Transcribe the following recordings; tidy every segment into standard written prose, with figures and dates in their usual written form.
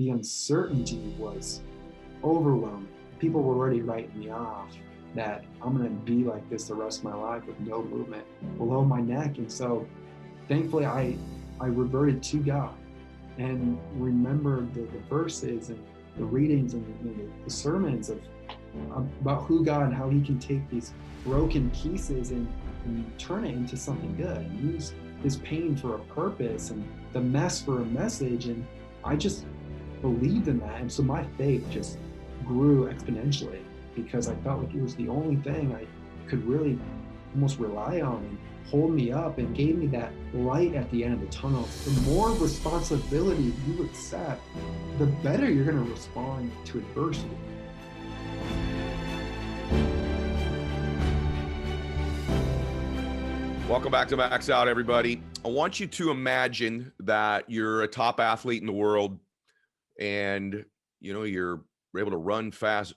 the uncertainty was overwhelming. People were already writing me off that I'm going to be like this the rest of my life with no movement below my neck. And so thankfully I reverted to God and remembered the verses and the readings and the sermons about who God and how he can take these broken pieces and turn it into something good and use this pain for a purpose and the mess for a message. And I just believed in that. And so my faith just grew exponentially because I felt like it was the only thing I could really almost rely on and hold me up and gave me that light at the end of the tunnel. The more responsibility you accept, the better you're going to respond to adversity. Welcome back to Max Out, everybody. I want you to imagine that you're a top athlete in the world and, you're able to run fast,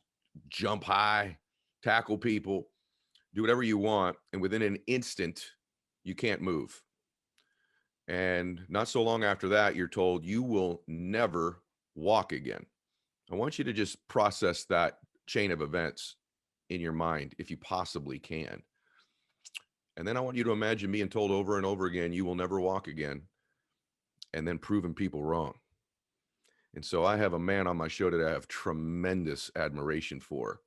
jump high, tackle people, do whatever you want. And within an instant, you can't move. And not so long after that, you're told you will never walk again. I want you to just process that chain of events in your mind, if you possibly can. And then I want you to imagine being told over and over again, you will never walk again, and then proving people wrong. And so I have a man on my show that I have tremendous admiration for.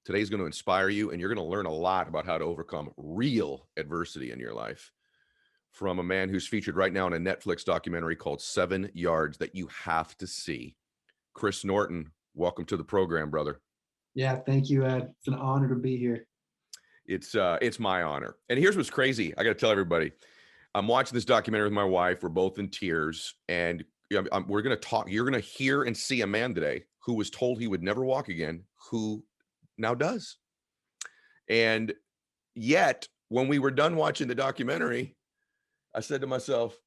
Today's going to inspire you, and you're going to learn a lot about how to overcome real adversity in your life from a man who's featured right now in a Netflix documentary called 7 Yards that you have to see. Chris Norton, welcome to the program, brother. Yeah, thank you, Ed. It's an honor to be here. It's my honor. And here's what's crazy. I got to tell everybody, I'm watching this documentary with my wife. We're both in tears, and we're going to talk. You're going to hear and see a man today who was told he would never walk again, who now does. And yet, when we were done watching the documentary, I said to myself,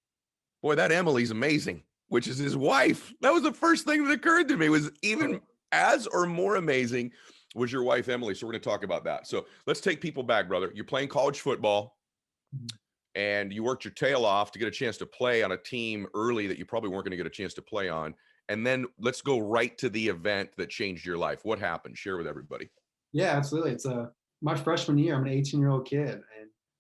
boy, that Emily's amazing, which is his wife. That was the first thing that occurred to me, was even as or more amazing was your wife, Emily. So we're going to talk about that. So let's take people back, brother. You're playing college football and you worked your tail off to get a chance to play on a team early that you probably weren't going to get a chance to play on. And then let's go right to the event that changed your life. What happened? Share with everybody. Yeah, absolutely. It's my freshman year. I'm an 18-year-old kid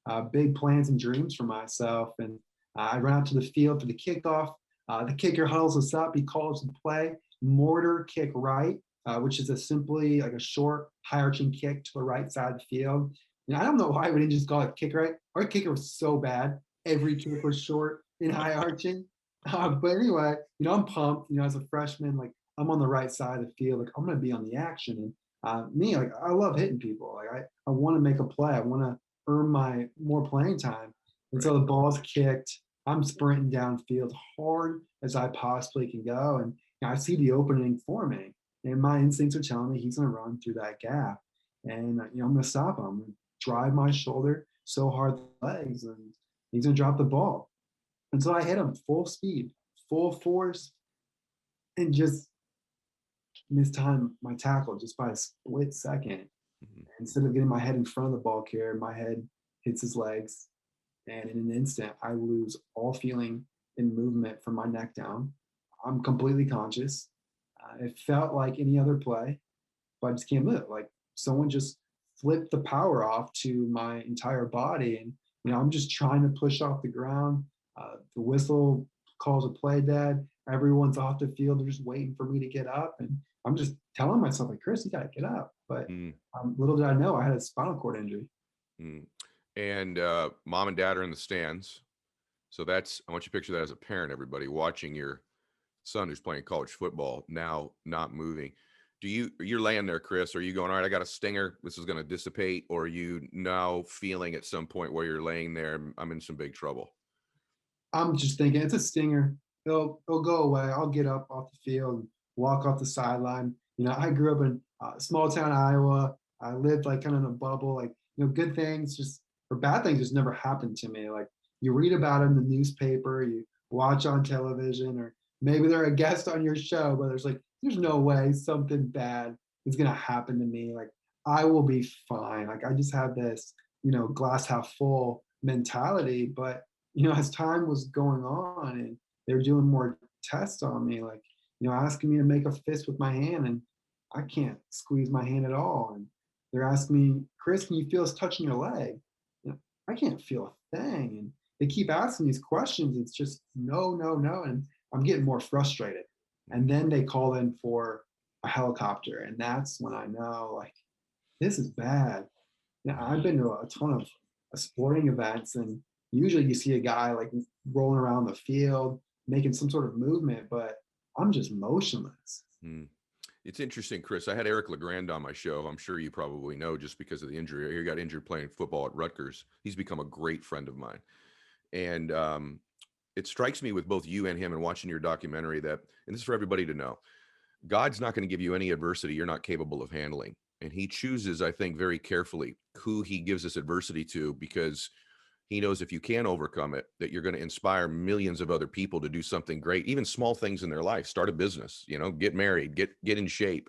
and big plans and dreams for myself. And I ran out to the field for the kickoff. The kicker huddles us up. He calls the play, mortar kick right, which is simply like a short, high-arching kick to the right side of the field. And I don't know why we didn't just call it kick right. Our kicker was so bad. Every kick was short and high-arching. But anyway, I'm pumped. As a freshman, like I'm on the right side of the field. Like I'm going to be on the action. And me, like I love hitting people. Like I want to make a play. I want to earn my more playing time. And so the ball's kicked. I'm sprinting downfield hard as I possibly can go. And I see the opening forming. And my instincts are telling me he's going to run through that gap. And, I'm going to stop him. I'm going to drive my shoulder so hard the legs, and he's going to drop the ball. And so I hit him full speed, full force, and just mistime my tackle just by a split second. Instead of getting my head in front of the ball carrier, my head hits his legs. And in an instant, I lose all feeling and movement from my neck down. I'm completely conscious. It felt like any other play, but I just can't move. Like someone just flipped the power off to my entire body. And, I'm just trying to push off the ground. The whistle calls a play dead. Everyone's off the field. They're just waiting for me to get up. And I'm just telling myself, like, Chris, you got to get up. But little did I know I had a spinal cord injury. And mom and dad are in the stands. So I want you to picture that as a parent, everybody, watching your son who's playing college football now not moving. You're laying there, Chris, are you going, all right, I got a stinger, this is going to dissipate? Or are you now feeling at some point where you're laying there, I'm in some big trouble? I'm just thinking it's a stinger. It'll go away. I'll get up off the field and walk off the sideline. I grew up in small town Iowa. I lived like kind of in a bubble. Like, good things or bad things just never happened to me. Like you read about it in the newspaper, you watch on television, or maybe they're a guest on your show, but there's no way something bad is going to happen to me. Like I will be fine. Like I just have this, glass half full mentality. But, as time was going on and they were doing more tests on me, like, asking me to make a fist with my hand, and I can't squeeze my hand at all. And they're asking me, Chris, can you feel us touching your leg? I can't feel a thing. And they keep asking these questions. It's just no, no, no. And I'm getting more frustrated. And then they call in for a helicopter. And that's when I know, like, this is bad. I've been to a ton of sporting events, and usually you see a guy like rolling around the field, making some sort of movement, but I'm just motionless. Hmm. It's interesting, Chris. I had Eric LeGrand on my show. I'm sure you probably know, just because of the injury. He got injured playing football at Rutgers. He's become a great friend of mine. And it strikes me with both you and him and watching your documentary that, and this is for everybody to know, God's not going to give you any adversity you're not capable of handling. And he chooses, I think, very carefully who he gives this adversity to, because he knows if you can overcome it, that you're going to inspire millions of other people to do something great, even small things in their life, start a business, get married, get in shape.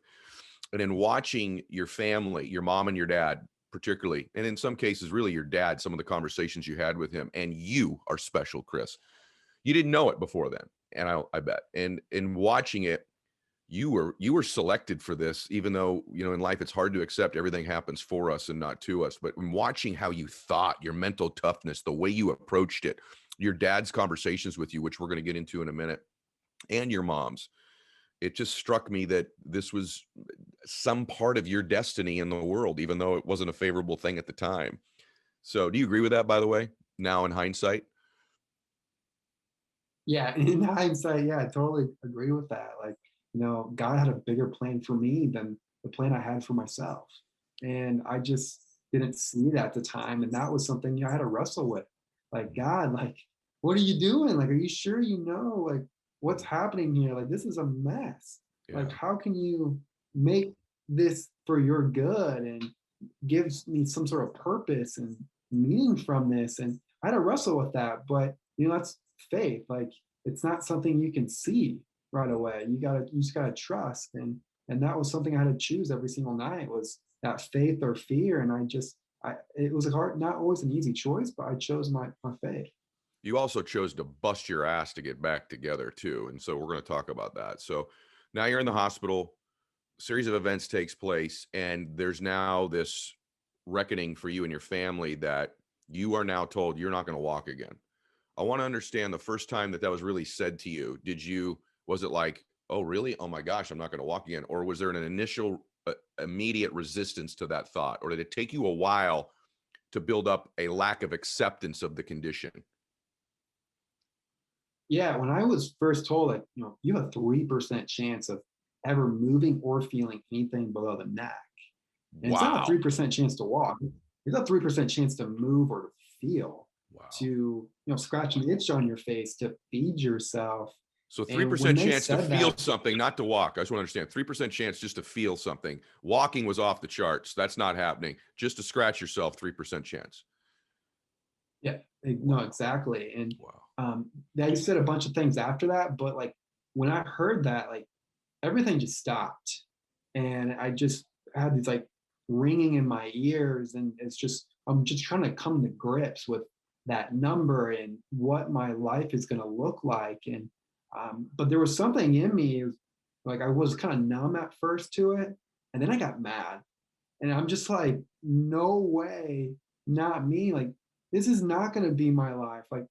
And in watching your family, your mom and your dad, particularly, and in some cases, really your dad, some of the conversations you had with him, and you are special, Chris. You didn't know it before then. And I bet. And in watching it, you were selected for this, even though, in life, it's hard to accept everything happens for us and not to us. But in watching how you thought, your mental toughness, the way you approached it, your dad's conversations with you, which we're going to get into in a minute, and your mom's, it just struck me that this was some part of your destiny in the world, even though it wasn't a favorable thing at the time. So do you agree with that, by the way, now in hindsight? Yeah, in hindsight, yeah, I totally agree with that. Like, God had a bigger plan for me than the plan I had for myself. And I just didn't see that at the time. And that was something I had to wrestle with. Like, God, like, what are you doing? Like, are you sure like what's happening here? Like, this is a mess. Yeah. Like, how can you make this for your good and gives me some sort of purpose and meaning from this? And I had to wrestle with that. But that's faith. Like, it's not something you can see right away. You just gotta trust. And that was something I had to choose every single night, was that faith or fear. And it was hard, not always an easy choice, but I chose my faith. You also chose to bust your ass to get back together too. And so we're going to talk about that. So now you're in the hospital, a series of events takes place, and there's now this reckoning for you and your family that you are now told you're not going to walk again. I want to understand the first time that was really said to you. Was it like, oh, really? Oh my gosh, I'm not going to walk again? Or was there an initial immediate resistance to that thought? Or did it take you a while to build up a lack of acceptance of the condition? Yeah, when I was first told, like, you have a 3% chance of ever moving or feeling anything below the neck. And it's not a Wow. 3% chance to walk. It's a 3% chance to move or to feel, Wow. to, scratch an itch on your face, to feed yourself. So And 3% when they chance to said feel that, something, not to walk. I just want to understand. 3% chance just to feel something. Walking was off the charts. That's not happening. Just to scratch yourself, 3% chance. yeah, no, exactly. And Wow. they said a bunch of things after that, but like when I heard that, like everything just stopped, and I just had these like ringing in my ears, and I'm just trying to come to grips with that number and what my life is going to look like. And but there was something in me, like I was kind of numb at first to it, and then I got mad, and I'm just like, no way, not me. Like, this is not going to be my life. Like,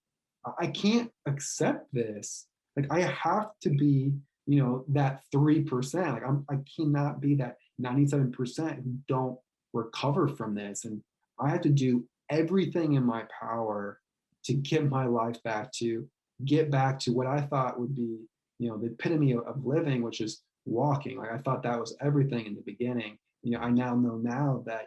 I can't accept this. Like, I have to be, that 3%. Like, I cannot be that 97% who don't recover from this. And I have to do everything in my power to get my life get back to what I thought would be, the epitome of living, which is walking. Like, I thought that was everything in the beginning. I now know now that,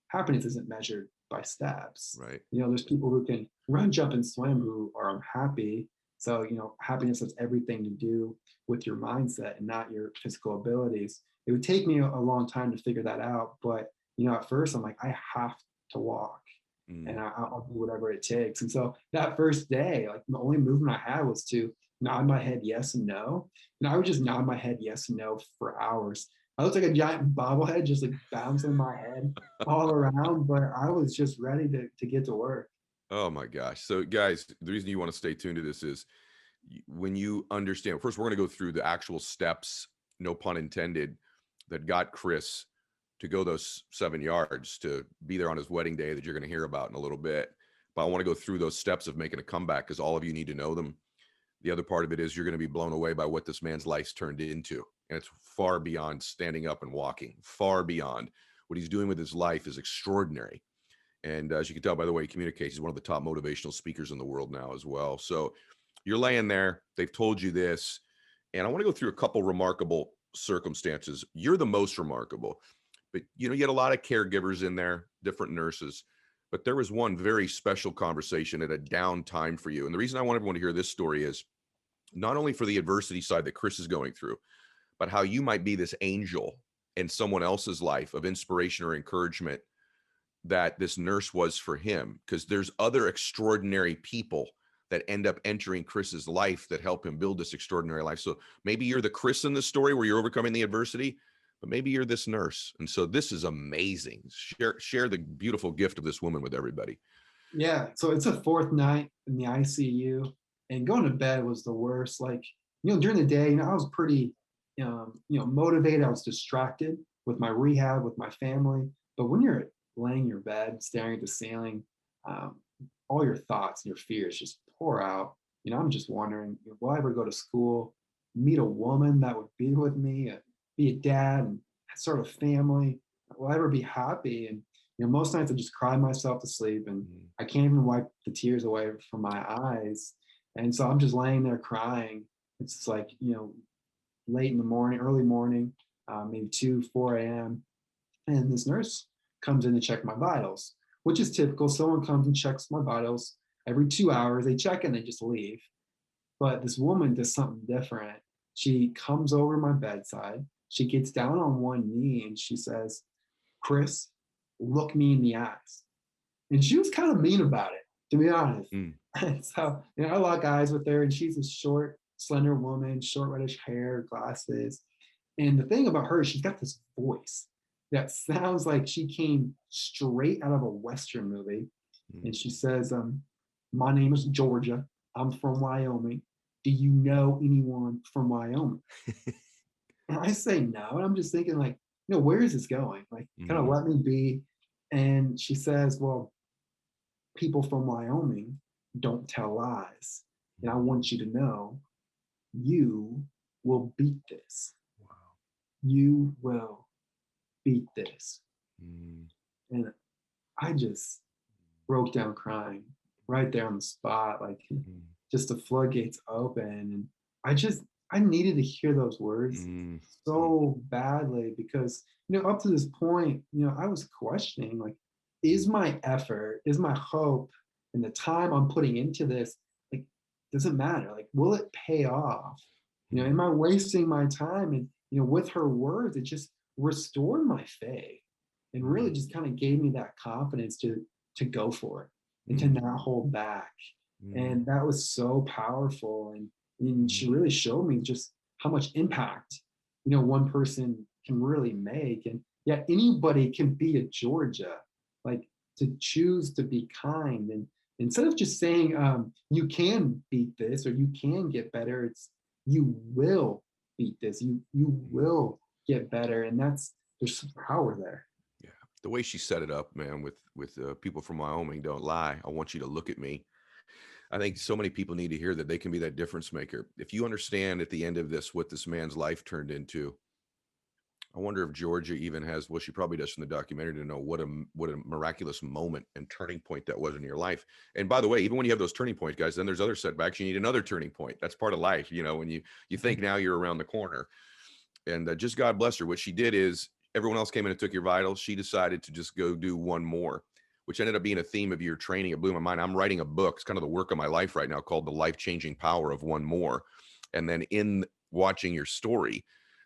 happiness isn't measured by steps. Right. There's people who can run, jump, and swim who are unhappy. So, happiness has everything to do with your mindset and not your physical abilities. It would take me a long time to figure that out. But, at first I'm like, I have to walk, and I'll do whatever it takes. And so that first day, like the only movement I had was to nod my head yes and no. And I would just nod my head yes and no for hours. I looked like a giant bobblehead just like bouncing my head all around, but I was just ready to get to work. Oh my gosh. So guys, the reason you want to stay tuned to this is when you understand, first, we're going to go through the actual steps, no pun intended, that got Chris to go those 7 yards to be there on his wedding day that you're going to hear about in a little bit. But I want to go through those steps of making a comeback because all of you need to know them. The other part of it is you're going to be blown away by what this man's life's turned into. And it's far beyond standing up and walking, far beyond. What he's doing with his life is extraordinary. And as you can tell by the way he communicates, he's one of the top motivational speakers in the world now as well. So you're laying there, they've told you this, and I want to go through a couple remarkable circumstances. You're the most remarkable, but you know, you had a lot of caregivers in there, different nurses, but there was one very special conversation at a down time for you. And the reason I want everyone to hear this story is not only for the adversity side that Chris is going through, but how you might be this angel in someone else's life of inspiration or encouragement that this nurse was for him, because there's other extraordinary people that end up entering Chris's life that help him build this extraordinary life. So maybe you're the Chris in this story where you're overcoming the adversity, but maybe you're this nurse. And so this is amazing. Share the beautiful gift of this woman with everybody. Yeah. So it's a fourth night in the ICU, and going to bed was the worst. Like, during the day, I was pretty, motivated. I was distracted with my rehab, with my family. But when you're laying in your bed, staring at the ceiling, all your thoughts and your fears just pour out. I'm just wondering, will I ever go to school, meet a woman that would be with me, be a dad, and sort of family? Will I ever be happy? And most nights I just cry myself to sleep, and I can't even wipe the tears away from my eyes. And so I'm just laying there crying. It's like, late in the morning, early morning, maybe 2, 4 a.m. And this nurse comes in to check my vitals, which is typical. Someone comes and checks my vitals every 2 hours. They check and they just leave. But this woman does something different. She comes over my bedside. She gets down on one knee and she says, "Chris, look me in the eyes." And she was kind of mean about it, to be honest. And so, I lock eyes with her, and she's a short, slender woman, short reddish hair, glasses. And the thing about her, she's got this voice that sounds like she came straight out of a Western movie. And she says, "My name is Georgia. I'm from Wyoming. Do you know anyone from Wyoming?" And I say no. And I'm just thinking, like, where is this going? Like, kind of let me be. And she says, "Well, people from Wyoming don't tell lies. And I want you to know, you will beat this. Wow. You will beat this." And I just broke down crying right there on the spot. Like, just the floodgates open. And I needed to hear those words so badly, because, up to this point, I was questioning, like, is my effort, is my hope, and the time I'm putting into this, like, does it matter? Like, will it pay off? Am I wasting my time? And, with her words, it just restored my faith and really just kind of gave me that confidence to go for it and to not hold back. And that was so powerful. And she really showed me just how much impact, one person can really make. And yeah, anybody can be a Georgia, like, to choose to be kind. And instead of just saying, you can beat this or you can get better, it's you will beat this. You will get better. And there's some power there. Yeah. The way she set it up, man, with people from Wyoming don't lie. I want you to look at me. I think so many people need to hear that they can be that difference maker. If you understand at the end of this what this man's life turned into, I wonder if Georgia even has, well, she probably does from the documentary, to know what a miraculous moment and turning point that was in your life. And by the way, even when you have those turning points, guys, then there's other setbacks. You need another turning point. That's part of life. When you think now you're around the corner. And just God bless her. What she did is, everyone else came in and took your vitals. She decided to just go do one more, which ended up being a theme of your training. It blew my mind. I'm writing a book. It's kind of the work of my life right now, called The Life-Changing Power of One More. And then in watching your story,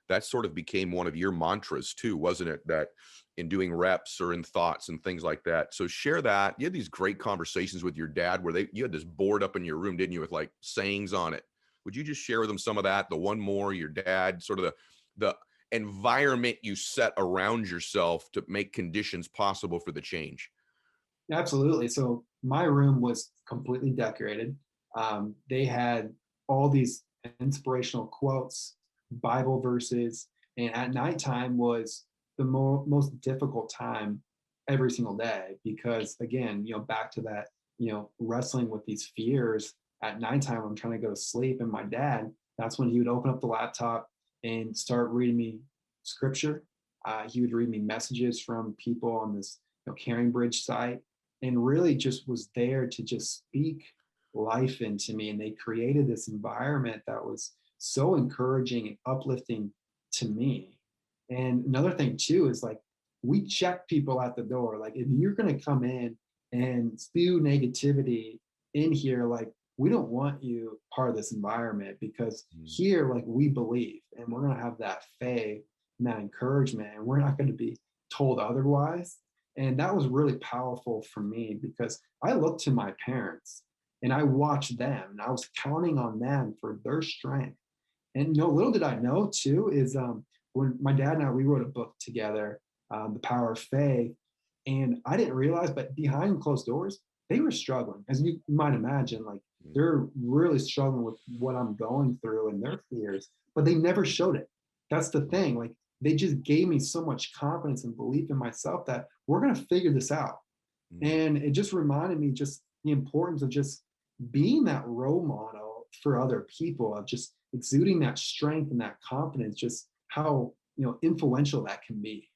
that sort of became one of your mantras too, wasn't it? That in doing reps or in thoughts and things like that. So share that. You had these great conversations with your dad where you had this board up in your room, didn't you, with like sayings on it. Would you just share with them some of that? The one more, your dad, sort of the environment you set around yourself to make conditions possible for the change. Absolutely. So my room was completely decorated. They had all these inspirational quotes, Bible verses, and at nighttime was the most difficult time every single day because, again, back to that, wrestling with these fears at nighttime. I'm trying to go to sleep, and my dad, that's when he would open up the laptop and start reading me scripture. He would read me messages from people on this Caring Bridge site, and really just was there to just speak life into me. And they created this environment that was so encouraging and uplifting to me. And another thing too is like, we check people at the door. Like, if you're going to come in and spew negativity in here, like, we don't want you part of this environment, because here, like, we believe, and we're going to have that faith and that encouragement, and we're not going to be told otherwise. And that was really powerful for me, because I looked to my parents and I watched them, and I was counting on them for their strength. And little did I know too is when my dad and I, we wrote a book together, The Power of Faith, and I didn't realize, but behind closed doors, they were struggling, as you might imagine. Like, they're really struggling with what I'm going through and their fears, but they never showed it. That's the thing. Like, they just gave me so much confidence and belief in myself that we're going to figure this out. And it just reminded me just the importance of just being that role model for other people, of just exuding that strength and that confidence, just how influential that can be.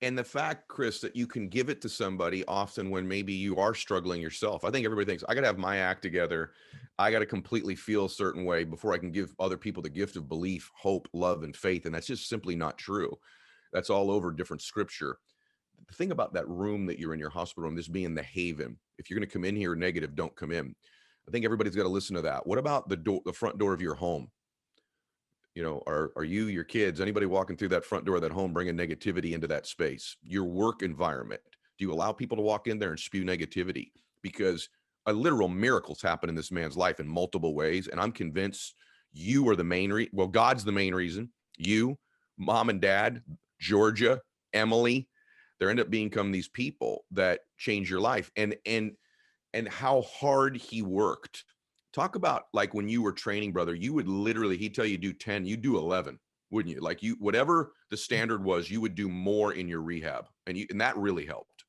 And the fact, Chris, that you can give it to somebody often when maybe you are struggling yourself. I think everybody thinks, I got to have my act together. I got to completely feel a certain way before I can give other people the gift of belief, hope, love, and faith. And that's just simply not true. That's all over different scripture. The thing about that room that you're in, your hospital room, this being the haven, if you're going to come in here negative, don't come in. I think everybody's got to listen to that. What about the front door of your home? Are you, your kids, anybody walking through that front door of that home bringing negativity into that space? Your work environment, do you allow people to walk in there and spew negativity? Because a literal miracles happen in this man's life in multiple ways. And I'm convinced you are the main God's the main reason. You, mom and dad, Georgia, Emily, there end up becoming these people that change your life, and how hard he worked. Talk about, like, when you were training, brother, you would literally, he'd tell you do 10, you do 11, wouldn't you? Like, whatever the standard was, you would do more in your rehab, and that really helped.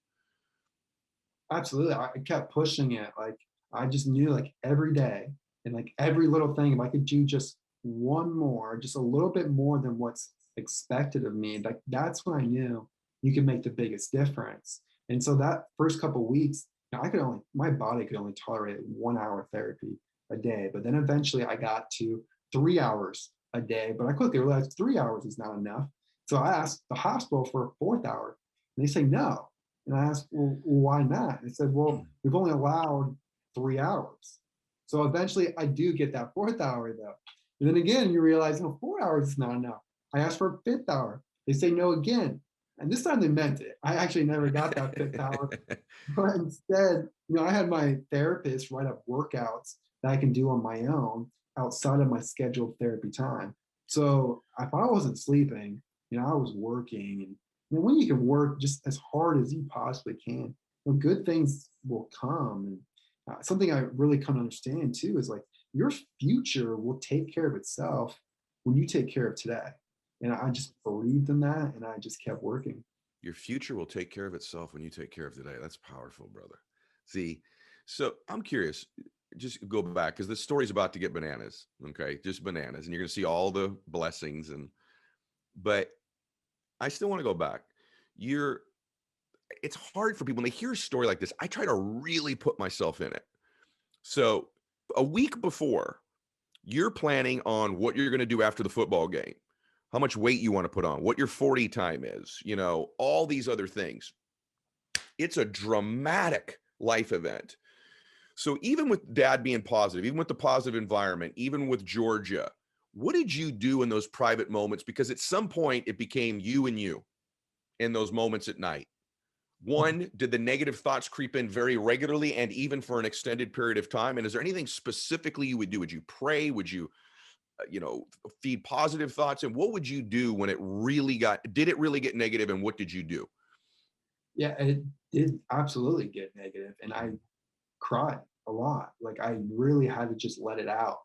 Absolutely. I kept pushing it. Like, I just knew, like, every day and like every little thing, if I could do just one more, just a little bit more than what's expected of me, like, that's when I knew you can make the biggest difference. And so that first couple of weeks, my body could only tolerate 1 hour therapy a day. But then eventually I got to 3 hours a day, but I quickly realized 3 hours is not enough. So I asked the hospital for a fourth hour, and they say no. And I asked, well, why not? And they said, well, we've only allowed 3 hours. So eventually I do get that fourth hour though. And then again, you realize, 4 hours is not enough. I asked for a fifth hour. They say no again. And this time they meant it. I actually never got that fifth hour. But instead, I had my therapist write up workouts that I can do on my own outside of my scheduled therapy time. So if I wasn't sleeping, I was working. And when you can work just as hard as you possibly can, good things will come. And something I really come to understand too is, like, your future will take care of itself when you take care of today. And I just believed in that, and I just kept working. Your future will take care of itself when you take care of today. That's powerful, brother. See, so I'm curious, just go back, because this story's about to get bananas. Okay. Just bananas. And you're going to see all the blessings. But I still want to go back. It's hard for people when they hear a story like this. I try to really put myself in it. So a week before, you're planning on what you're going to do after the football game, how much weight you want to put on, what your 40 time is, all these other things. It's a dramatic life event. So even with dad being positive, even with the positive environment, even with Georgia, what did you do in those private moments? Because at some point it became you and you in those moments at night. One, did the negative thoughts creep in very regularly and even for an extended period of time? And is there anything specifically you would do? Would you pray? Would you feed positive thoughts? And what would you do when did it really get negative? And what did you do? Yeah, it did absolutely get negative. And I cried a lot. Like, I really had to just let it out.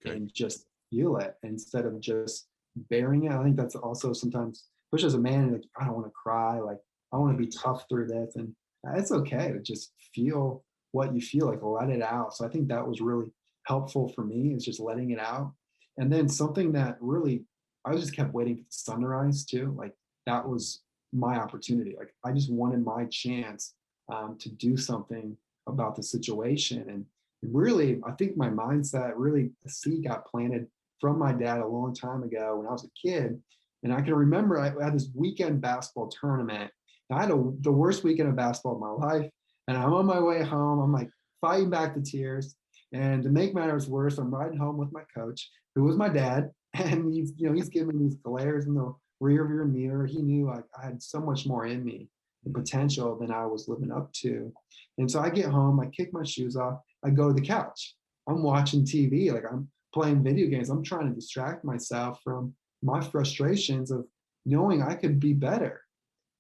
Okay. and just feel it instead of just bearing it. I think that's also sometimes, especially as a man, like, I don't want to cry. Like, I want to be tough through this. And it's okay to just feel what you feel, like let it out. So I think that was really helpful for me, is just letting it out. And then something that really, I just kept waiting for the sun to rise too. Like, that was my opportunity. Like, I just wanted my chance to do something about the situation. And really, I think my mindset, really, the seed got planted from my dad a long time ago when I was a kid. And I can remember I had this weekend basketball tournament. I had the worst weekend of basketball of my life. And I'm on my way home. I'm like fighting back the tears. And to make matters worse, I'm riding home with my coach, who was my dad. And he's giving me these glares in the rear view mirror. He knew I had so much more in me, the potential, than I was living up to. And so I get home, I kick my shoes off, I go to the couch. I'm watching TV, like I'm playing video games. I'm trying to distract myself from my frustrations of knowing I could be better.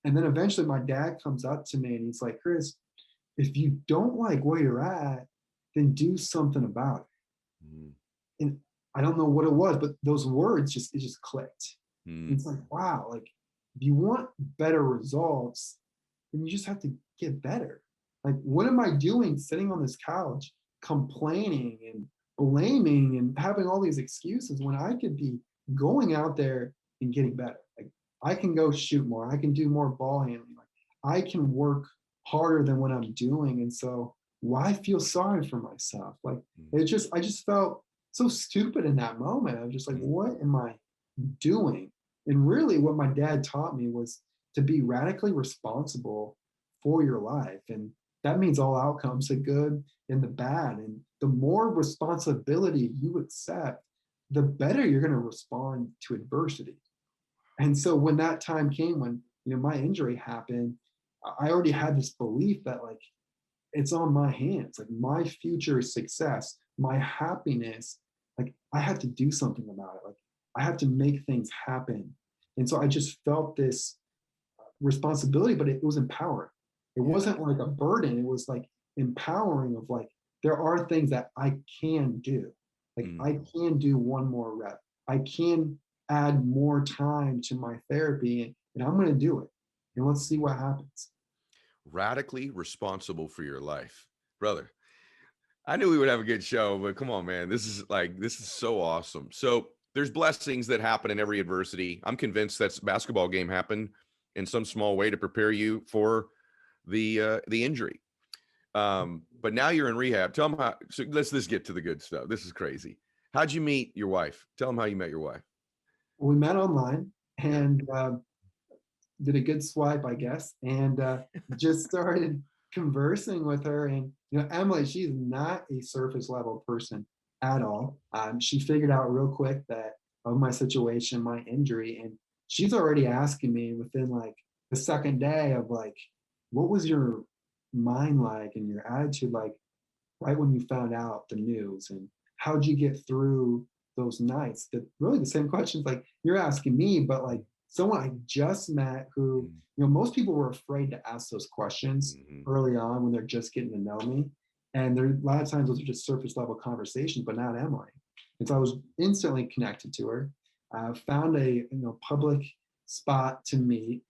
And then eventually my dad comes up to me and he's like, Chris, if you don't like where you're at, then do something about it. Mm. And I don't know what it was, but those words it just clicked. Mm. It's like, wow, like if you want better results, then you just have to get better. Like, what am I doing sitting on this couch complaining and blaming and having all these excuses when I could be going out there and getting better? Like, I can go shoot more, I can do more ball handling, like I can work harder than what I'm doing. And so why feel sorry for myself? Like, I just felt so stupid in that moment. I'm just like, what am I doing? And really what my dad taught me was to be radically responsible for your life. And that means all outcomes, the good and the bad. And the more responsibility you accept, the better you're going to respond to adversity. And so when that time came, when my injury happened, I already had this belief that, like, it's on my hands. Like, my future success, my happiness, like, I have to do something about it. Like, I have to make things happen. And so I just felt this responsibility, but it was empowering. It wasn't like a burden. It was like empowering, of like, there are things that I can do. Like, I can do one more rep. I can add more time to my therapy, and I'm going to do it. And let's see what happens. Radically responsible for your life, brother. I knew we would have a good show, but come on, man. This is so awesome. So there's blessings that happen in every adversity. I'm convinced that basketball game happened in some small way to prepare you for the injury. But now you're in rehab. Tell them how. So let's get to the good stuff. This is crazy. How'd you meet your wife? Tell them how you met your wife. We met online and did a good swipe, I guess, and just started conversing with her. And Emily, she's not a surface level person at all. She figured out real quick that of my situation, my injury, and she's already asking me within like the second day of like, what was your mind like and your attitude like right when you found out the news, and how'd you get through those nights? Really the same questions like you're asking me, but like someone I just met who, most people were afraid to ask those questions early on when they're just getting to know me. And there, a lot of times those are just surface level conversations, but not Emily. And so I was instantly connected to her, found a public spot to meet.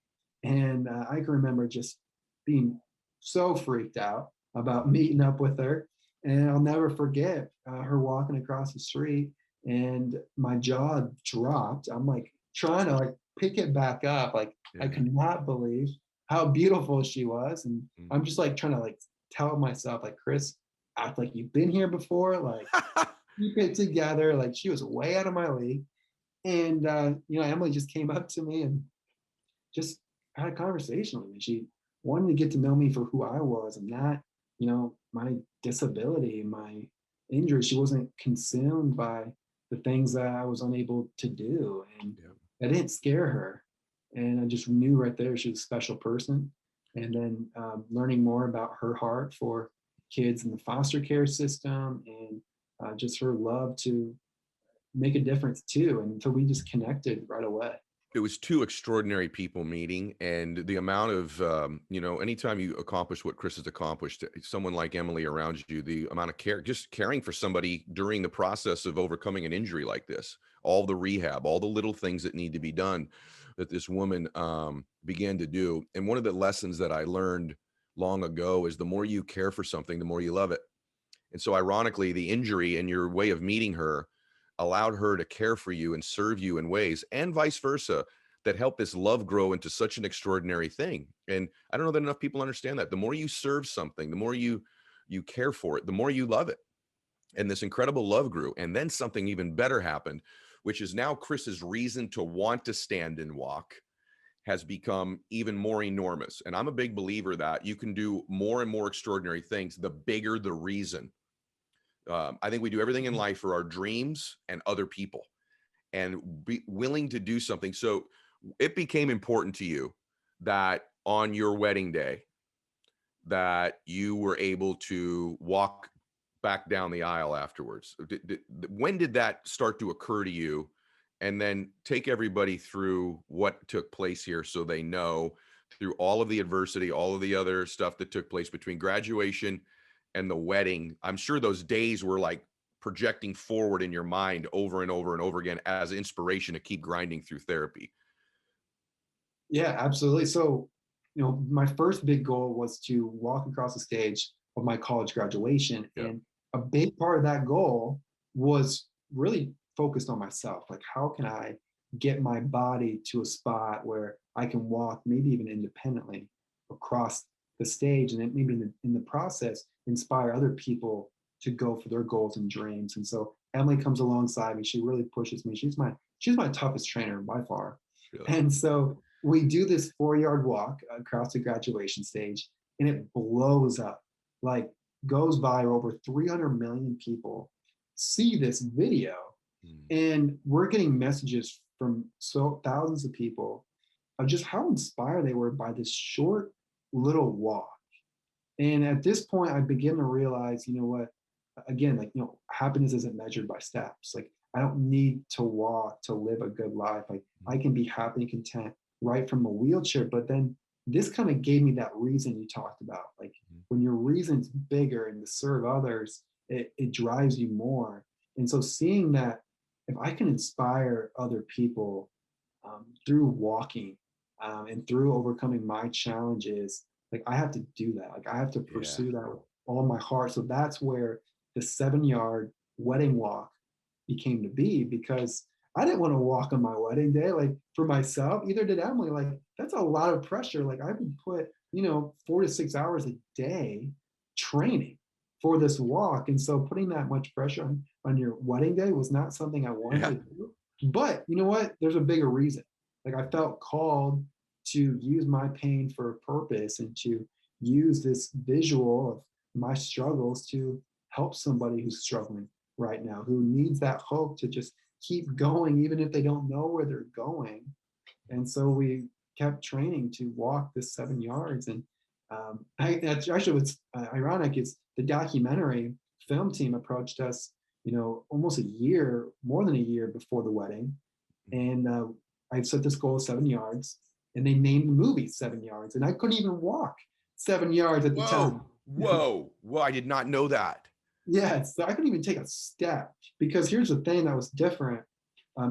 And I can remember just being so freaked out about meeting up with her. And I'll never forget her walking across the street and my jaw dropped. I'm like trying to like pick it back up. Like, I could not believe how beautiful she was. And I'm just like trying to like tell myself, like, Chris, act like you've been here before, like keep it together. Like, she was way out of my league. And Emily just came up to me and just had a conversation with me. She wanted to get to know me for who I was and not, my disability, my injury. She wasn't consumed by the things that I was unable to do. And that didn't scare her. And I just knew right there she was a special person. And then learning more about her heart for kids in the foster care system and just her love to make a difference too. And so we just connected right away. it was two extraordinary people meeting, and the amount of, you know, anytime you accomplish what Chris has accomplished, someone like Emily around you, the amount of care, just caring for somebody during the process of overcoming an injury like this, all the rehab, all the little things that need to be done that this woman began to do. And one of the lessons that I learned long ago is the more you care for something, the more you love it. And so ironically, the injury and your way of meeting her allowed her to care for you and serve you in ways, and vice versa, that helped this love grow into such an extraordinary thing. And I don't know that enough people understand that. The more you serve something, the more you care for it, the more you love it. And this incredible love grew. And then something even better happened, which is now Chris's reason to want to stand and walk has become even more enormous. And I'm a big believer that you can do more and more extraordinary things the bigger the reason. I think we do everything in life for our dreams and other people, and be willing to do something. So it became important to you that on your wedding day that you were able to walk back down the aisle afterwards. When did that start to occur to you? And then take everybody through what took place here so they know, through all of the adversity, all of the other stuff that took place between graduation and the wedding. I'm sure those days were like projecting forward in your mind over and over and over again as inspiration to keep grinding through therapy. Yeah, absolutely. So, you know, my first big goal was to walk across the stage of my college graduation. Yeah. And a big part of that goal was really focused on myself. Like, how can I get my body to a spot where I can walk, maybe even independently, across the stage, and then maybe in the process, inspire other people to go for their goals and dreams. And so Emily comes alongside me. She really pushes me. She's my toughest trainer by far. Really? And so we do this 4-yard walk across the graduation stage, and it blows up, like goes viral. Over 300 million people see this video, and we're getting messages from thousands of people of just how inspired they were by this short little walk. And at this point, I begin to realize, you know what, again, like, you know, happiness isn't measured by steps. Like, I don't need to walk to live a good life. Like, I can be happy and content right from a wheelchair. But then this kind of gave me that reason you talked about. Like, when your reason's bigger and to serve others, it drives you more. And so seeing that if I can inspire other people through walking and through overcoming my challenges, like, I have to do that. Like, I have to Yeah. pursue that with all my heart. So that's where the 7-yard wedding walk became to be, because I didn't want to walk on my wedding day, like, for myself. Either did Emily. Like, that's a lot of pressure. Like, I've been put, you know, 4 to 6 hours a day training for this walk. And so putting that much pressure on your wedding day was not something I wanted Yeah. to do. But you know what? There's a bigger reason. Like, I felt called to use my pain for a purpose and to use this visual of my struggles to help somebody who's struggling right now, who needs that hope to just keep going, even if they don't know where they're going. And so we kept training to walk this 7 yards. And actually, what's ironic is the documentary film team approached us, you know, almost a year, more than a year before the wedding. And I set this goal of 7 yards, and they named the movie 7 yards. And I couldn't even walk 7 yards at the time. Whoa. I did not know that. Yeah, so I couldn't even take a step, because here's the thing that was different.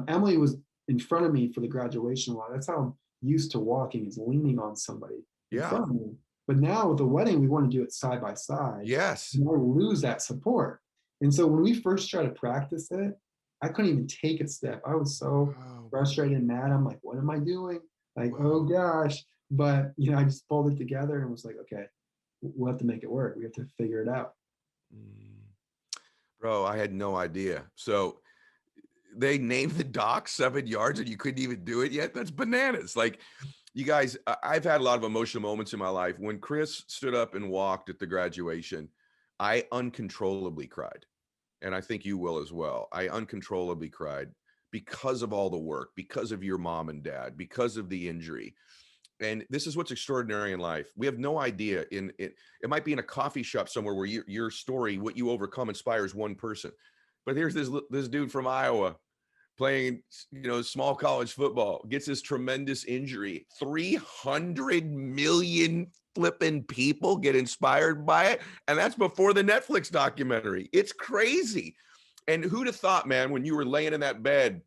Emily was in front of me for the graduation walk. That's how I'm used to walking, is leaning on somebody in Yeah. front of me. But now with the wedding, we want to do it side by side. Yes. You don't lose that support. And so when we first tried to practice it, I couldn't even take a step. I was so frustrated and mad. I'm like, what am I doing? Like, oh gosh. But, you know, I just pulled it together and was like, okay, we'll have to make it work. We have to figure it out. Bro, I had no idea. So they named the dock 7 yards and you couldn't even do it yet? That's bananas. Like, you guys, I've had a lot of emotional moments in my life. When Chris stood up and walked at the graduation, I uncontrollably cried. And I think you will as well. I uncontrollably cried because of all the work, because of your mom and dad, because of the injury. And this is what's extraordinary in life. We have no idea. It might be in a coffee shop somewhere where your story, what you overcome, inspires one person. But here's this dude from Iowa playing, small college football, gets this tremendous injury. 300 million flipping people get inspired by it. And that's before the Netflix documentary. It's crazy. And who'd have thought, man, when you were laying in that bed,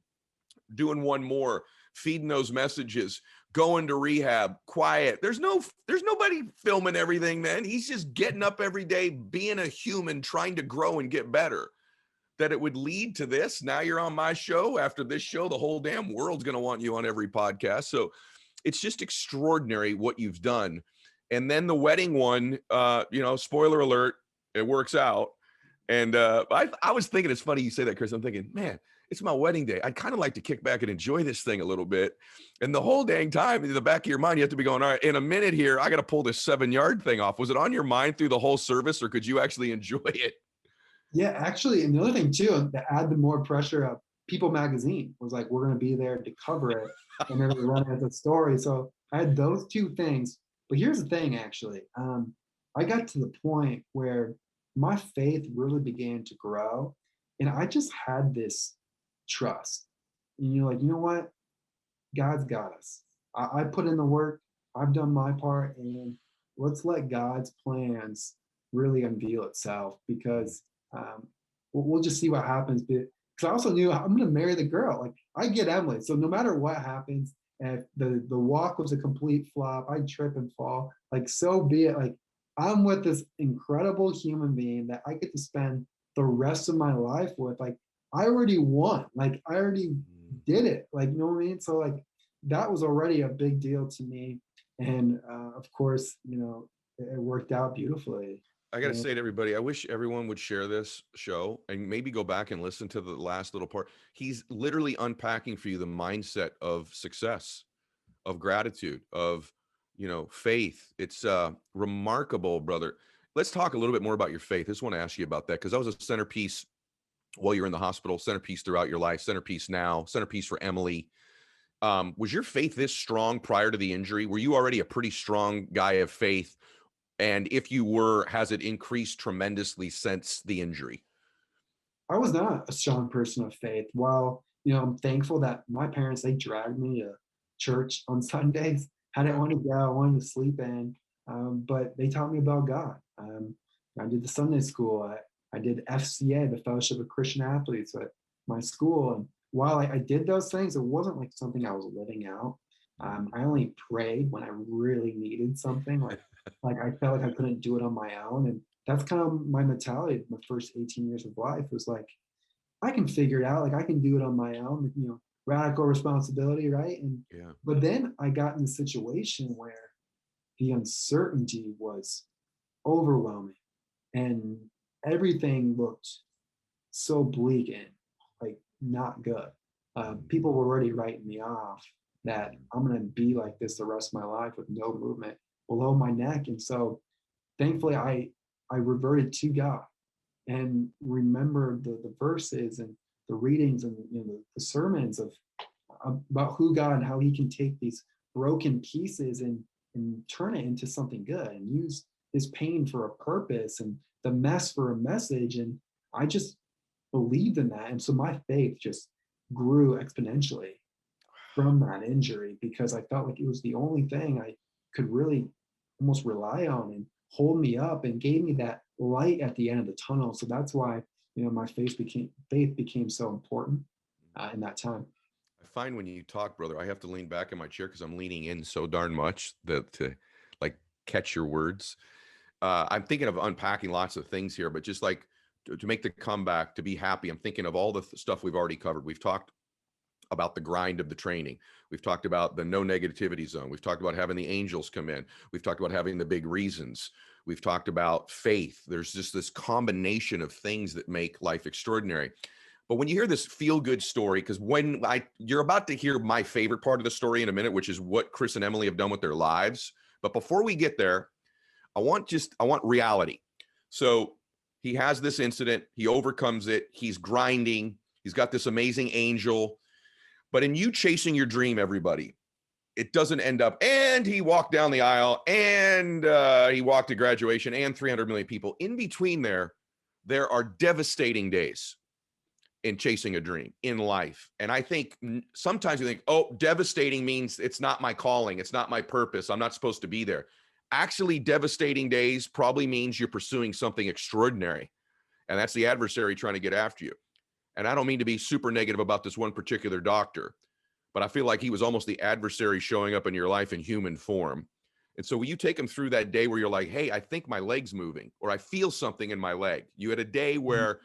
doing one more, feeding those messages, going to rehab, quiet. There's nobody filming everything, man. He's just getting up every day, being a human, trying to grow and get better. That it would lead to this. Now you're on my show. After this show, the whole damn world's going to want you on every podcast. So it's just extraordinary what you've done. And then the wedding one, spoiler alert, it works out. And I was thinking, it's funny you say that, Chris. I'm thinking, man, it's my wedding day. I'd kind of like to kick back and enjoy this thing a little bit. And the whole dang time, in the back of your mind, you have to be going, all right, in a minute here, I got to pull this 7-yard thing off. Was it on your mind through the whole service, or could you actually enjoy it? Yeah, actually, and the other thing too, to add the more pressure, People Magazine was like, we're going to be there to cover it, and then we run it as a story. So I had those two things. But here's the thing, actually, I got to the point where my faith really began to grow, and I just had this trust. And you're like, you know what? God's got us. I put in the work. I've done my part, and let's let God's plans really unveil itself, because we'll just see what happens. Because I also knew I'm going to marry the girl. Like, I get Emily. So no matter what happens, if the walk was a complete flop, I trip and fall, like, so be it. Like, I'm with this incredible human being that I get to spend the rest of my life with. Like, I already won. Like, I already did it. Like, you know what I mean? So like, that was already a big deal to me. And of course, it worked out beautifully. I got to say to everybody, I wish everyone would share this show and maybe go back and listen to the last little part. He's literally unpacking for you the mindset of success, of gratitude, of, faith. It's remarkable, brother. Let's talk a little bit more about your faith. I just want to ask you about that, because that was a centerpiece while you're in the hospital, centerpiece throughout your life, centerpiece now, centerpiece for Emily. Was your faith this strong prior to the injury? Were you already a pretty strong guy of faith? And if you were, has it increased tremendously since the injury? I was not a strong person of faith. While, I'm thankful that my parents, they dragged me to church on Sundays. I didn't want to go. I wanted to sleep in. But they taught me about God. I did the Sunday school. I did FCA, the Fellowship of Christian Athletes, at my school. And while I did those things, it wasn't like something I was living out. I only prayed when I really needed something. Like I felt like I couldn't do it on my own. And that's kind of my mentality. My first 18 years of life was like, I can figure it out. Like, I can do it on my own, radical responsibility, right? And yeah. But then I got in a situation where the uncertainty was overwhelming, and everything looked so bleak and like not good. People were already writing me off that I'm going to be like this the rest of my life with no movement below my neck. And so thankfully I reverted to God and remembered the verses and the readings and the sermons about who God and how he can take these broken pieces and turn it into something good and use this pain for a purpose and the mess for a message. And I just believed in that. And so my faith just grew exponentially from that injury, because I felt like it was the only thing I could really almost rely on and hold me up and gave me that light at the end of the tunnel. So that's why, my faith became so important in that time. I find when you talk, brother, I have to lean back in my chair because I'm leaning in so darn much to like catch your words. I'm thinking of unpacking lots of things here, but just like to make the comeback, to be happy, I'm thinking of all the stuff we've already covered. We've talked about the grind of the training. We've talked about the no negativity zone. We've talked about having the angels come in. We've talked about having the big reasons. We've talked about faith. There's just this combination of things that make life extraordinary. But when you hear this feel-good story, because you're about to hear my favorite part of the story in a minute, which is what Chris and Emily have done with their lives. But before we get there, I want reality. So he has this incident. He overcomes it. He's grinding. He's got this amazing angel. But in you chasing your dream, everybody, it doesn't end up, and he walked down the aisle, and he walked to graduation, and 300 million people. In between there are devastating days. in chasing a dream in life. And I think sometimes you think, oh, devastating means it's not my calling. It's not my purpose. I'm not supposed to be there. Actually, devastating days probably means you're pursuing something extraordinary. And that's the adversary trying to get after you. And I don't mean to be super negative about this one particular doctor, but I feel like he was almost the adversary showing up in your life in human form. And so when you take him through that day where you're like, hey, I think my leg's moving, or I feel something in my leg. You had a day where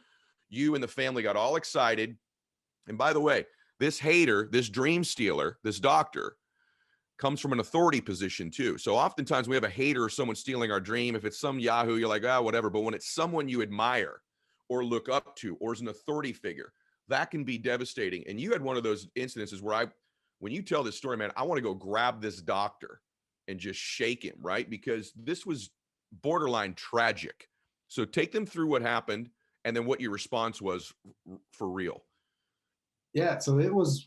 you and the family got all excited. And by the way, this hater, this dream stealer, this doctor comes from an authority position too. So oftentimes we have a hater or someone stealing our dream. If it's some Yahoo, you're like, ah, whatever. But when it's someone you admire or look up to, or is an authority figure, that can be devastating. And you had one of those incidences where when you tell this story, man, I want to go grab this doctor and just shake him, right? Because this was borderline tragic. So take them through what happened and then what your response was for real. Yeah, so it was,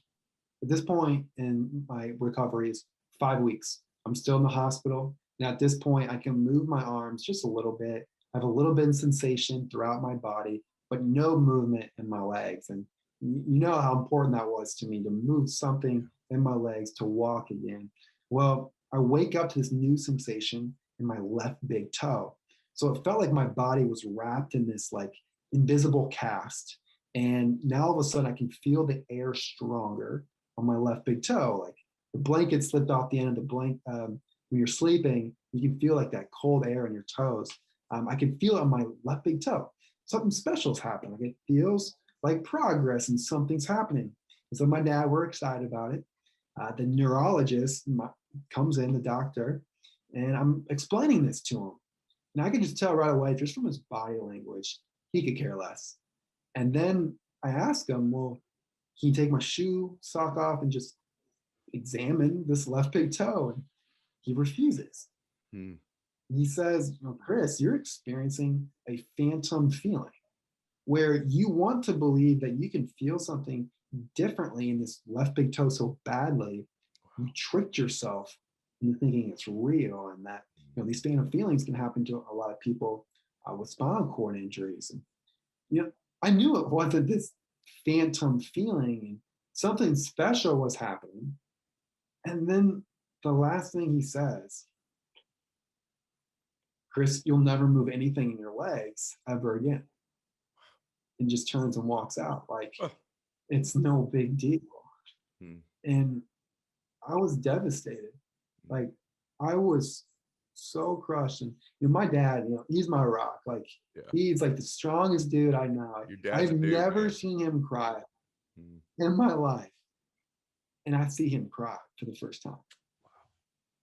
at this point in my recovery is 5 weeks. I'm still in the hospital. And at this point, I can move my arms just a little bit. I have a little bit of sensation throughout my body, but no movement in my legs. And you know how important that was to me, to move something in my legs, to walk again. Well, I wake up to this new sensation in my left big toe. So it felt like my body was wrapped in this like invisible cast. And now all of a sudden I can feel the air stronger on my left big toe. Like the blanket slipped off the end of the blanket. When you're sleeping, you can feel like that cold air in your toes. I can feel it on my left big toe. Something special is happening. Like it feels like progress and something's happening. And so my dad, we're excited about it. The neurologist comes in, the doctor, and I'm explaining this to him. And I could just tell right away, just from his body language, he could care less. And then I asked him, well, can you take my shoe, sock off, and just examine this left big toe? And he refuses. He says, well, Chris, you're experiencing a phantom feeling where you want to believe that you can feel something differently in this left big toe so badly. You tricked yourself into thinking it's real, and that these phantom feelings can happen to a lot of people with spinal cord injuries. And I knew it wasn't this phantom feeling, and something special was happening. And then the last thing he says, Chris, you'll never move anything in your legs ever again. And just turns and walks out like it's no big deal. And I was devastated. Like I was so crushed. And my dad, he's my rock. Like he's like the strongest dude I know. I've never seen him cry in my life. And I see him cry for the first time.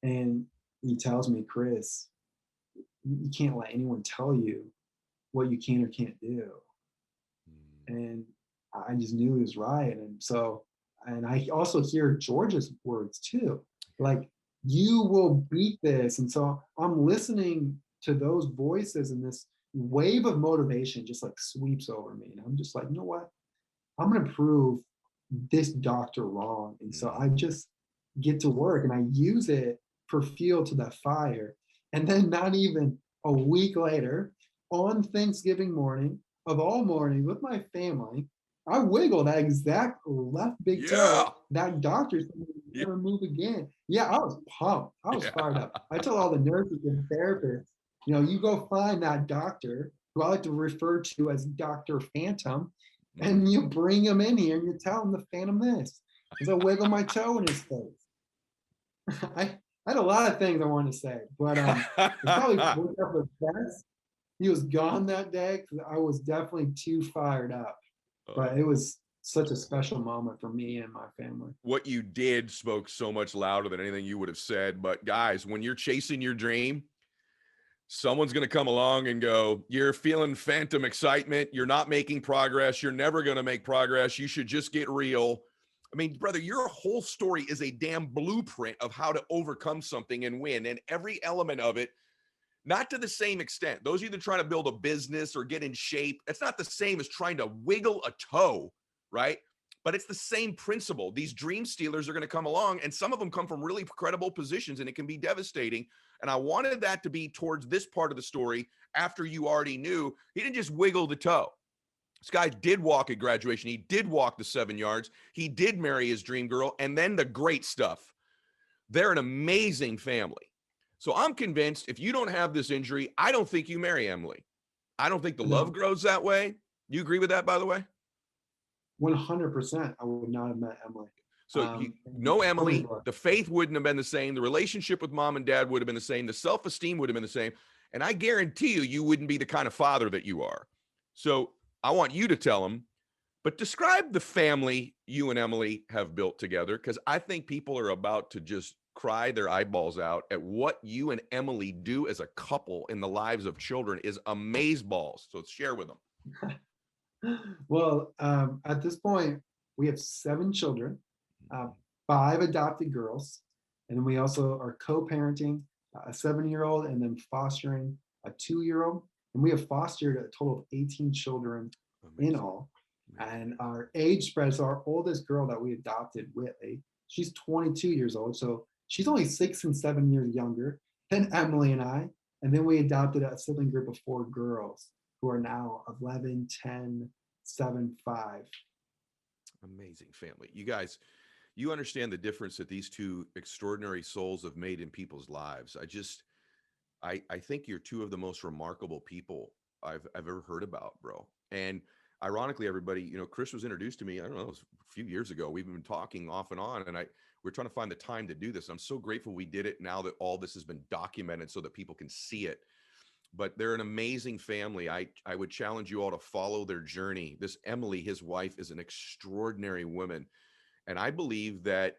And he tells me, Chris, you can't let anyone tell you what you can or can't do. And I just knew he was right. And so, and I also hear George's words too, like, you will beat this. And so I'm listening to those voices, and this wave of motivation just like sweeps over me. And I'm just like, you know what? I'm going to prove this doctor wrong. And so I just get to work and I use it for fuel to that fire. And then not even a week later, on Thanksgiving morning of all mornings with my family, I wiggled that exact left big toe. That doctor said never move again. Yeah, I was pumped. I was fired up. I told all the nurses and therapists, you go find that doctor who I like to refer to as Dr. Phantom, and you bring him in here and you tell him the Phantom this. So I wiggle my toe in his face. I had a lot of things I wanted to say, but it probably worked out for the best. He was gone that day because I was definitely too fired up. But it was such a special moment for me and my family. What you did spoke so much louder than anything you would have said. But guys, when you're chasing your dream, someone's going to come along and go, you're feeling phantom excitement. You're not making progress. You're never going to make progress. You should just get real. I mean, brother, your whole story is a damn blueprint of how to overcome something and win. And every element of it, not to the same extent. Those either trying to build a business or get in shape, it's not the same as trying to wiggle a toe, right? But it's the same principle. These dream stealers are going to come along, and some of them come from really credible positions, and it can be devastating. And I wanted that to be towards this part of the story after you already knew he didn't just wiggle the toe. This guy did walk at graduation. He did walk the 7 yards. He did marry his dream girl. And then the great stuff. They're an amazing family. So I'm convinced if you don't have this injury, I don't think you marry Emily. I don't think the love No, grows that way. You agree with that, by the way? 100%. I would not have met Emily. So And no tell me Emily, more. the faith wouldn't have been the same. The relationship with mom and dad would have been the same. The self-esteem would have been the same. And I guarantee you, you wouldn't be the kind of father that you are. So I want you to tell them, but describe the family you and Emily have built together, because I think people are about to just cry their eyeballs out at what you and Emily do as a couple in the lives of children is amazeballs. So share with them. Well, at this point, we have 7 children, 5 adopted girls, and then we also are co-parenting a 7-year-old and then fostering a 2-year-old. And we have fostered a total of 18 children in all. And our age spread, so our oldest girl that we adopted, Whitley, she's 22 years old. So she's only 6 and 7 years younger than Emily and I. And then we adopted a sibling group of 4 girls who are now 11, 10, 7, 5. Amazing family. You guys, you understand the difference that these two extraordinary souls have made in people's lives. I think you're two of the most remarkable people I've ever heard about, bro. And ironically, everybody, you know, Chris was introduced to me, I don't know, it was a few years ago. We've been talking off and on, and we're trying to find the time to do this. I'm so grateful we did it now that all this has been documented so that people can see it. But they're an amazing family. I would challenge you all to follow their journey. This Emily, his wife, is an extraordinary woman. And I believe that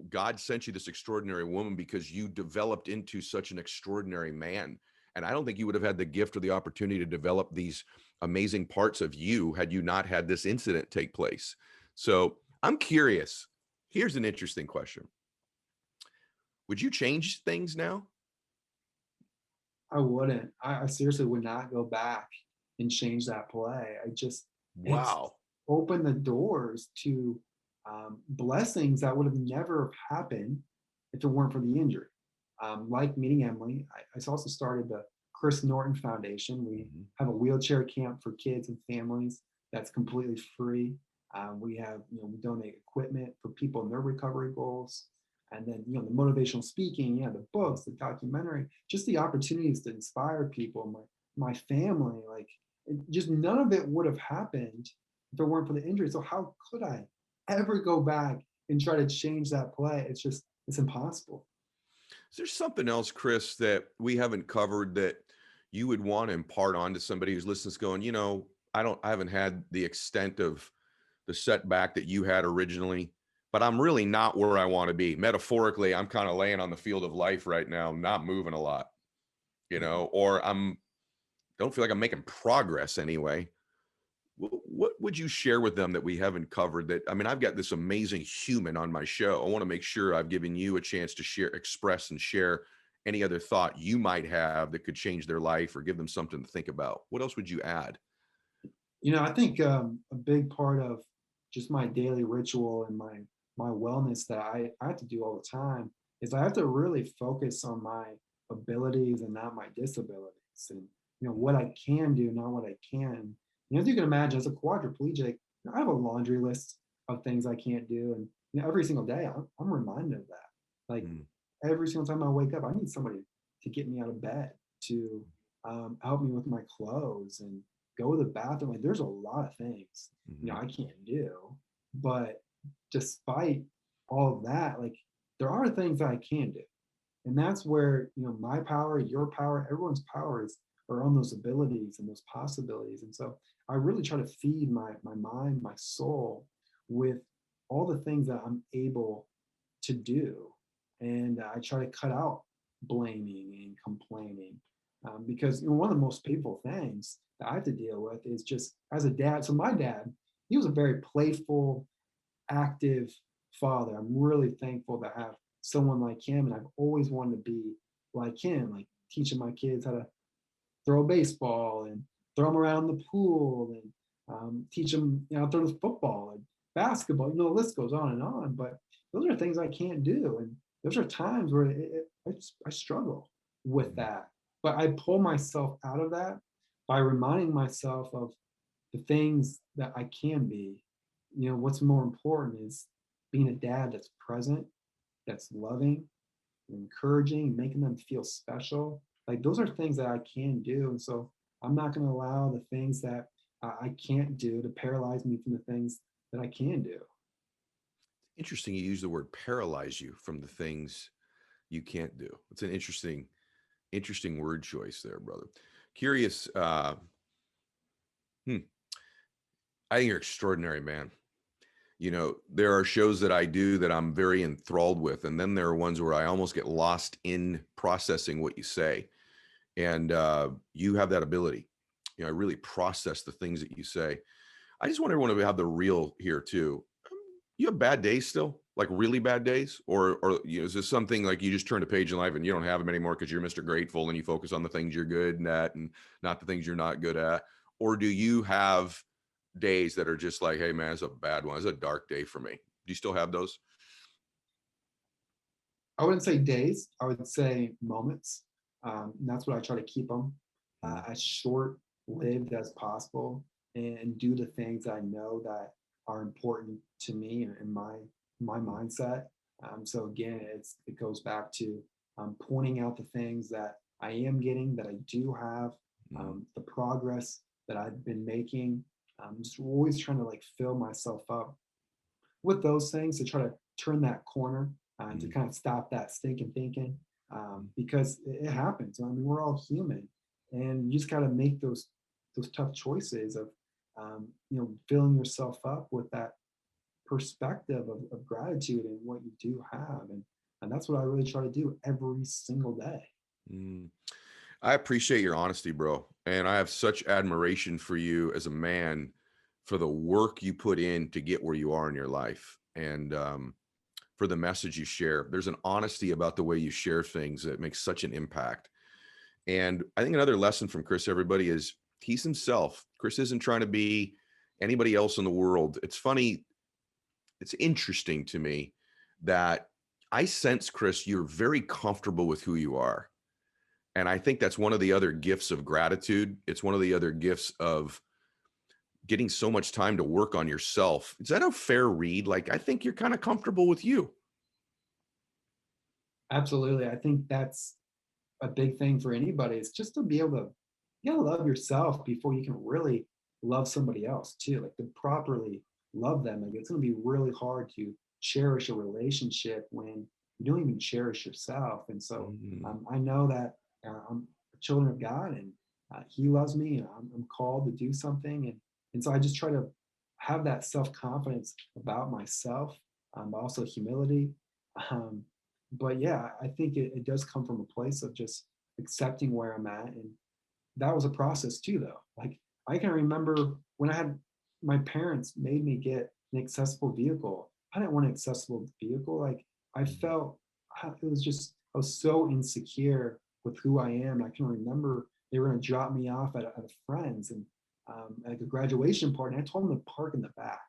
God sent you this extraordinary woman because you developed into such an extraordinary man. And I don't think you would have had the gift or the opportunity to develop these amazing parts of you had you not had this incident take place. So I'm curious. Here's an interesting question. Would you change things now? I wouldn't. I seriously would not go back and change that play. It's Wow. opened the doors to blessings that would have never happened if it weren't for the injury. Like meeting Emily, I also started the Chris Norton Foundation. We have a wheelchair camp for kids and families that's completely free. We have, we donate equipment for people in their recovery goals. And then, the motivational speaking, the books, the documentary, just the opportunities to inspire people, my family, just none of it would have happened if it weren't for the injury. So how could I ever go back and try to change that play? It's impossible. Is there something else, Chris, that we haven't covered that you would want to impart on to somebody who's listening, going, I haven't had the extent of the setback that you had originally, but I'm really not where I want to be. Metaphorically, I'm kind of laying on the field of life right now, not moving a lot, or don't feel like I'm making progress anyway. What would you share with them that we haven't covered? I've got this amazing human on my show. I want to make sure I've given you a chance to share, express, and share any other thought you might have that could change their life or give them something to think about. What else would you add? I think a big part of just my daily ritual and my wellness that I have to do all the time is I have to really focus on my abilities and not my disabilities, and what I can do, not what I can. As you can imagine, as a quadriplegic, I have a laundry list of things I can't do, and every single day I'm reminded of that. Every single time I wake up, I need somebody to get me out of bed, to help me with my clothes and go to the bathroom. There's a lot of things I can't do, but despite all of that, there are things that I can do, and that's where my power, your power, everyone's powers are on those abilities and those possibilities. And so I really try to feed my mind, my soul with all the things that I'm able to do, and I try to cut out blaming and complaining, because one of the most painful things that I have to deal with is just as a dad. So my dad, he was a very playful, active father. I'm really thankful to have someone like him, and I've always wanted to be like him, teaching my kids how to throw a baseball and throw them around the pool, and teach them throw the football and basketball. The list goes on and on. But those are things I can't do, and those are times where I struggle with that. But I pull myself out of that by reminding myself of the things that I can be, what's more important is being a dad that's present, that's loving, encouraging, making them feel special. Like those are things that I can do. And so I'm not going to allow the things that I can't do to paralyze me from the things that I can do. Interesting. You use the word paralyze you from the things you can't do. It's an interesting word choice there, brother. Curious. I think you're extraordinary, man. There are shows that I do that I'm very enthralled with. And then there are ones where I almost get lost in processing what you say. And you have that ability. I really process the things that you say. I just want everyone to have the real here too. You have bad days still, like really bad days? Or is this something like you just turn a page in life and you don't have them anymore because you're Mr. Grateful and you focus on the things you're good at and not the things you're not good at? Or do you have days that are just like, hey man, it's a bad one, it's a dark day for me? Do you still have those? I wouldn't say days, I would say moments. And that's what I try to keep them as short lived as possible, and do the things I know that are important to me and my mindset. So again, it goes back to pointing out the things that I am getting, that I do have, the progress that I've been making. Just always trying to like fill myself up with those things to try to turn that corner and to kind of stop that stinking thinking, because it happens. I mean, we're all human, and you just got to make those tough choices of filling yourself up with that perspective of gratitude and what you do have, and that's what I really try to do every single day. I appreciate your honesty, bro. And I have such admiration for you as a man, for the work you put in to get where you are in your life, and for the message you share. There's an honesty about the way you share things that makes such an impact. And I think another lesson from Chris, everybody, is he's himself. Chris isn't trying to be anybody else in the world. It's funny. It's interesting to me that I sense, Chris, you're very comfortable with who you are. And I think that's one of the other gifts of gratitude. It's one of the other gifts of getting so much time to work on yourself. Is that a fair read? Like, I think you're kind of comfortable with you. Absolutely, I think that's a big thing for anybody. It's just to be able to, love yourself before you can really love somebody else too. Like to properly love them. Like it's going to be really hard to cherish a relationship when you don't even cherish yourself. And so I know that I'm a children of God, and He loves me, and I'm called to do something. And so I just try to have that self confidence about myself, but also humility. Um, but yeah, I think it does come from a place of just accepting where I'm at. And that was a process too, though. Like I can remember when I had my parents made me get an accessible vehicle. I didn't want an accessible vehicle. Like I felt it was just, I was so insecure with who I am. I can remember they were going to drop me off at a friend's, and like a graduation party. And I told them to park in the back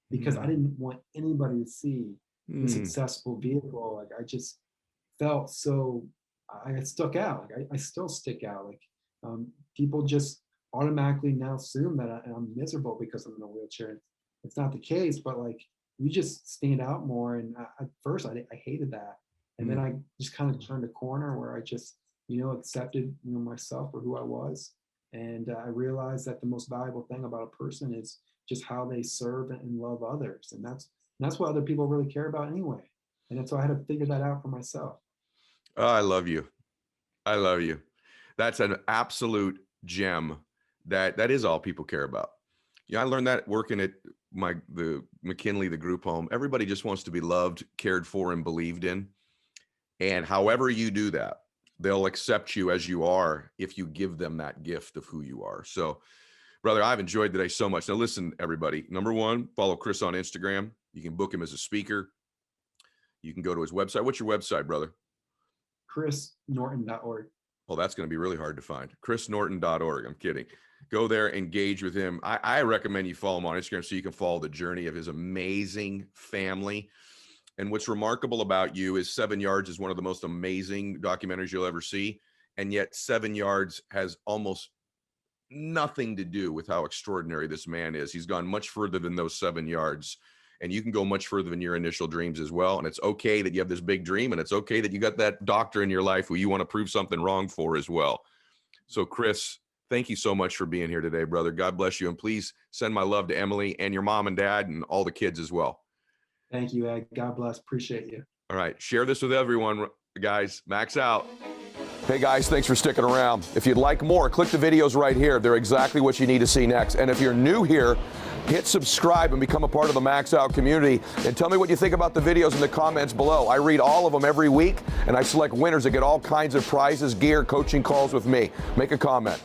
because I didn't want anybody to see this accessible vehicle. Like I just felt so, I stuck out. Like I still stick out. Like people just automatically now assume that I'm miserable because I'm in a wheelchair. It's not the case, but like you just stand out more. And at first I hated that. And then I just kind of turned a corner where I just, accepted, myself for who I was. And I realized that the most valuable thing about a person is just how they serve and love others. And that's what other people really care about anyway. And so I had to figure that out for myself. Oh, I love you. I love you. That's an absolute gem. That is all people care about. I learned that working at the McKinley, the group home. Everybody just wants to be loved, cared for, and believed in. And however you do that, they'll accept you as you are if you give them that gift of who you are. So, brother, I've enjoyed today so much. Now, listen, everybody. Number one, follow Chris on Instagram. You can book him as a speaker. You can go to his website. What's your website, brother? ChrisNorton.org. Oh, that's going to be really hard to find. ChrisNorton.org. I'm kidding. Go there, engage with him. I recommend you follow him on Instagram so you can follow the journey of his amazing family. And what's remarkable about you is 7 Yards is one of the most amazing documentaries you'll ever see. And yet 7 Yards has almost nothing to do with how extraordinary this man is. He's gone much further than those 7 yards, and you can go much further than your initial dreams as well. And it's okay that you have this big dream, and it's okay that you got that doctor in your life who you want to prove something wrong for as well. So Chris, thank you so much for being here today, brother. God bless you. And please send my love to Emily and your mom and dad and all the kids as well. Thank you, Ed. God bless. Appreciate you. All right. Share this with everyone, guys. Max out. Hey guys, thanks for sticking around. If you'd like more, click the videos right here. They're exactly what you need to see next. And if you're new here, hit subscribe and become a part of the Max Out community. And tell me what you think about the videos in the comments below. I read all of them every week, and I select winners that get all kinds of prizes, gear, coaching calls with me. Make a comment.